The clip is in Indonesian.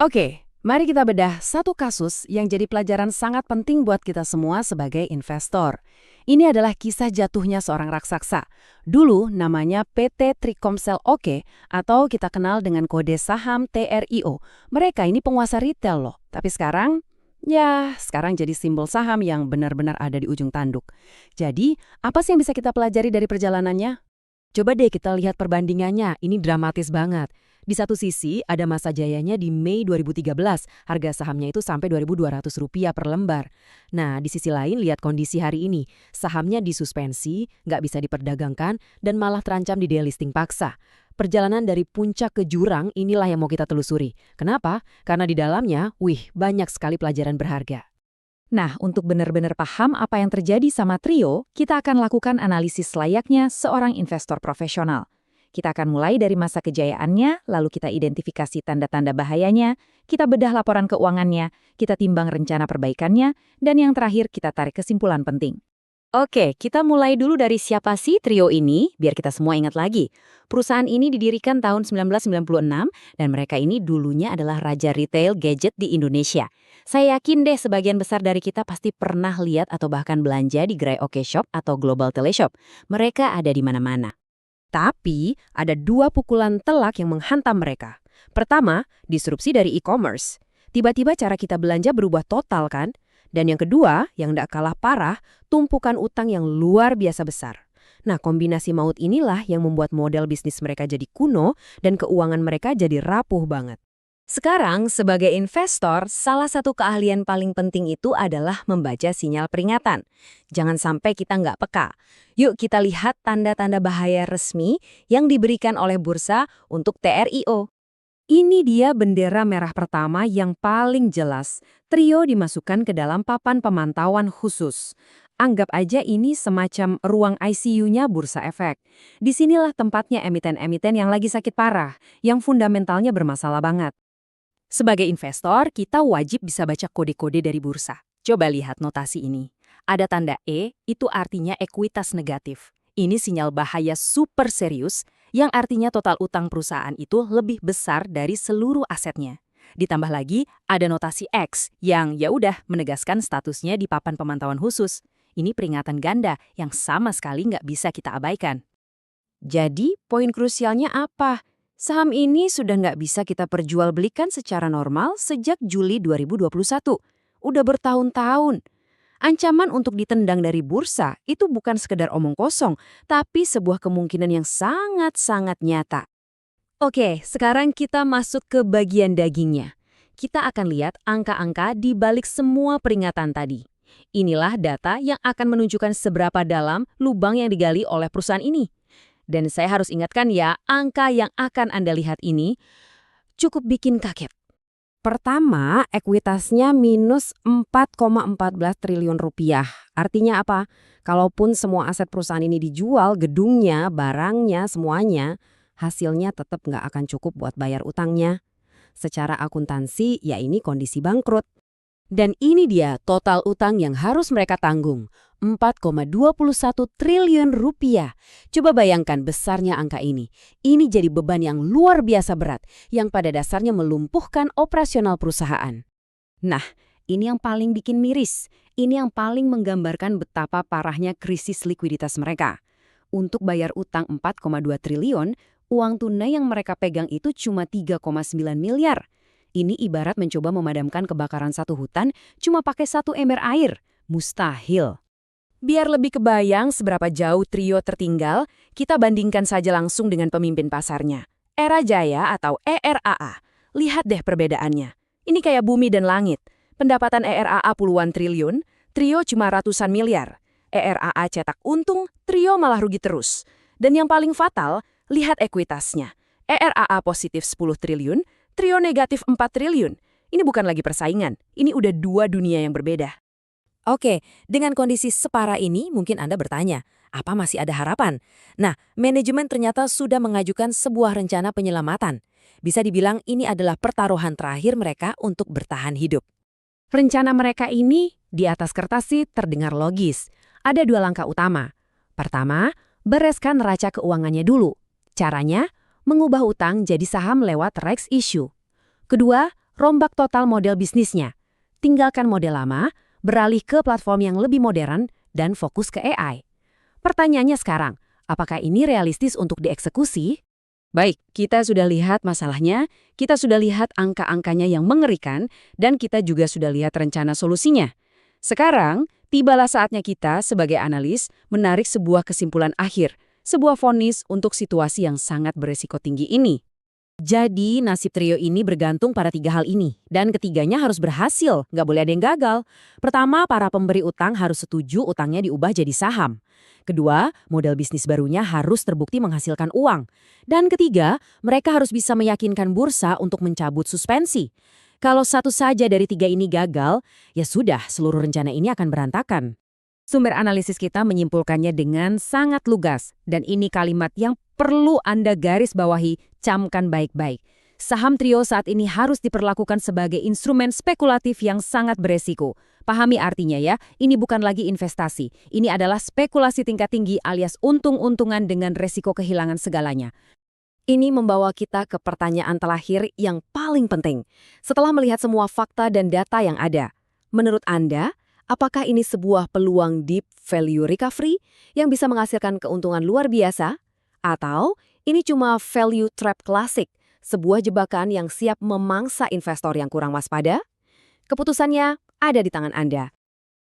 Oke, mari kita bedah satu kasus yang jadi pelajaran sangat penting buat kita semua sebagai investor. Ini adalah kisah jatuhnya seorang raksasa. Dulu namanya PT Trikomsel Oke atau kita kenal dengan kode saham TRIO. Mereka ini penguasa retail loh. Tapi sekarang jadi simbol saham yang benar-benar ada di ujung tanduk. Jadi, apa sih yang bisa kita pelajari dari perjalanannya? Coba deh kita lihat perbandingannya, ini dramatis banget. Di satu sisi, ada masa jayanya di Mei 2013, harga sahamnya itu sampai Rp2.200 per lembar. Nah, di sisi lain lihat kondisi hari ini, sahamnya disuspensi, nggak bisa diperdagangkan, dan malah terancam di delisting paksa. Perjalanan dari puncak ke jurang inilah yang mau kita telusuri. Kenapa? Karena di dalamnya, banyak sekali pelajaran berharga. Nah, untuk benar-benar paham apa yang terjadi sama Trio, kita akan lakukan analisis layaknya seorang investor profesional. Kita akan mulai dari masa kejayaannya, lalu kita identifikasi tanda-tanda bahayanya, kita bedah laporan keuangannya, kita timbang rencana perbaikannya, dan yang terakhir kita tarik kesimpulan penting. Oke, kita mulai dulu dari siapa sih Trio ini, biar kita semua ingat lagi. Perusahaan ini didirikan tahun 1996, dan mereka ini dulunya adalah raja retail gadget di Indonesia. Saya yakin deh sebagian besar dari kita pasti pernah lihat atau bahkan belanja di gerai Oke Shop atau Global Teleshop. Mereka ada di mana-mana. Tapi, ada dua pukulan telak yang menghantam mereka. Pertama, disrupsi dari e-commerce. Tiba-tiba cara kita belanja berubah total kan? Dan yang kedua, yang tidak kalah parah, tumpukan utang yang luar biasa besar. Nah, kombinasi maut inilah yang membuat model bisnis mereka jadi kuno dan keuangan mereka jadi rapuh banget. Sekarang, sebagai investor, salah satu keahlian paling penting itu adalah membaca sinyal peringatan. Jangan sampai kita nggak peka. Yuk kita lihat tanda-tanda bahaya resmi yang diberikan oleh bursa untuk TRIO. Ini dia bendera merah pertama yang paling jelas. Trio dimasukkan ke dalam papan pemantauan khusus. Anggap aja ini semacam ruang ICU-nya Bursa Efek. Disinilah tempatnya emiten-emiten yang lagi sakit parah, yang fundamentalnya bermasalah banget. Sebagai investor, kita wajib bisa baca kode-kode dari bursa. Coba lihat notasi ini. Ada tanda E, itu artinya ekuitas negatif. Ini sinyal bahaya super serius, yang artinya total utang perusahaan itu lebih besar dari seluruh asetnya. Ditambah lagi, ada notasi X, yang menegaskan statusnya di papan pemantauan khusus. Ini peringatan ganda yang sama sekali nggak bisa kita abaikan. Jadi, poin krusialnya apa? Saham ini sudah nggak bisa kita perjualbelikan secara normal sejak Juli 2021. Udah bertahun-tahun. Ancaman untuk ditendang dari bursa itu bukan sekedar omong kosong, tapi sebuah kemungkinan yang sangat-sangat nyata. Oke, sekarang kita masuk ke bagian dagingnya. Kita akan lihat angka-angka di balik semua peringatan tadi. Inilah data yang akan menunjukkan seberapa dalam lubang yang digali oleh perusahaan ini. Dan saya harus ingatkan ya, angka yang akan Anda lihat ini cukup bikin kaget. Pertama, ekuitasnya minus 4,14 triliun rupiah. Artinya apa? Kalaupun semua aset perusahaan ini dijual, gedungnya, barangnya, semuanya, hasilnya tetap nggak akan cukup buat bayar utangnya. Secara akuntansi, ya ini kondisi bangkrut. Dan ini dia total utang yang harus mereka tanggung, 4,21 triliun rupiah. Coba bayangkan besarnya angka ini. Ini jadi beban yang luar biasa berat, yang pada dasarnya melumpuhkan operasional perusahaan. Nah, ini yang paling bikin miris. Ini yang paling menggambarkan betapa parahnya krisis likuiditas mereka. Untuk bayar utang 4,2 triliun, uang tunai yang mereka pegang itu cuma 3,9 miliar. Ini ibarat mencoba memadamkan kebakaran satu hutan cuma pakai 1 ember air. Mustahil. Biar lebih kebayang seberapa jauh Trio tertinggal, kita bandingkan saja langsung dengan pemimpin pasarnya. Era Jaya atau ERAA. Lihat deh perbedaannya. Ini kayak bumi dan langit. Pendapatan ERAA puluhan triliun, Trio cuma ratusan miliar. ERAA cetak untung, Trio malah rugi terus. Dan yang paling fatal, lihat ekuitasnya. ERAA positif 10 triliun, Trio negatif 4 triliun. Ini bukan lagi persaingan, ini udah dua dunia yang berbeda. Oke, dengan kondisi separah ini mungkin Anda bertanya, apa masih ada harapan? Nah, manajemen ternyata sudah mengajukan sebuah rencana penyelamatan. Bisa dibilang ini adalah pertaruhan terakhir mereka untuk bertahan hidup. Rencana mereka ini di atas kertas sih terdengar logis. Ada dua langkah utama. Pertama, bereskan neraca keuangannya dulu. Caranya, mengubah utang jadi saham lewat rights issue. Kedua, rombak total model bisnisnya. Tinggalkan model lama, beralih ke platform yang lebih modern, dan fokus ke AI. Pertanyaannya sekarang, apakah ini realistis untuk dieksekusi? Baik, kita sudah lihat masalahnya, kita sudah lihat angka-angkanya yang mengerikan, dan kita juga sudah lihat rencana solusinya. Sekarang, tibalah saatnya kita sebagai analis menarik sebuah kesimpulan akhir, sebuah vonis untuk situasi yang sangat beresiko tinggi ini. Jadi, nasib trio ini bergantung pada 3 hal ini. Dan ketiganya harus berhasil, nggak boleh ada yang gagal. Pertama, para pemberi utang harus setuju utangnya diubah jadi saham. Kedua, model bisnis barunya harus terbukti menghasilkan uang. Dan ketiga, mereka harus bisa meyakinkan bursa untuk mencabut suspensi. Kalau satu saja dari 3 ini gagal, ya sudah, seluruh rencana ini akan berantakan. Sumber analisis kita menyimpulkannya dengan sangat lugas, dan ini kalimat yang perlu Anda garis bawahi, camkan baik-baik. Saham trio saat ini harus diperlakukan sebagai instrumen spekulatif yang sangat beresiko. Pahami artinya ya, ini bukan lagi investasi. Ini adalah spekulasi tingkat tinggi alias untung-untungan dengan resiko kehilangan segalanya. Ini membawa kita ke pertanyaan terakhir yang paling penting. Setelah melihat semua fakta dan data yang ada, menurut Anda, apakah ini sebuah peluang deep value recovery yang bisa menghasilkan keuntungan luar biasa? Atau ini cuma value trap klasik, sebuah jebakan yang siap memangsa investor yang kurang waspada? Keputusannya ada di tangan Anda.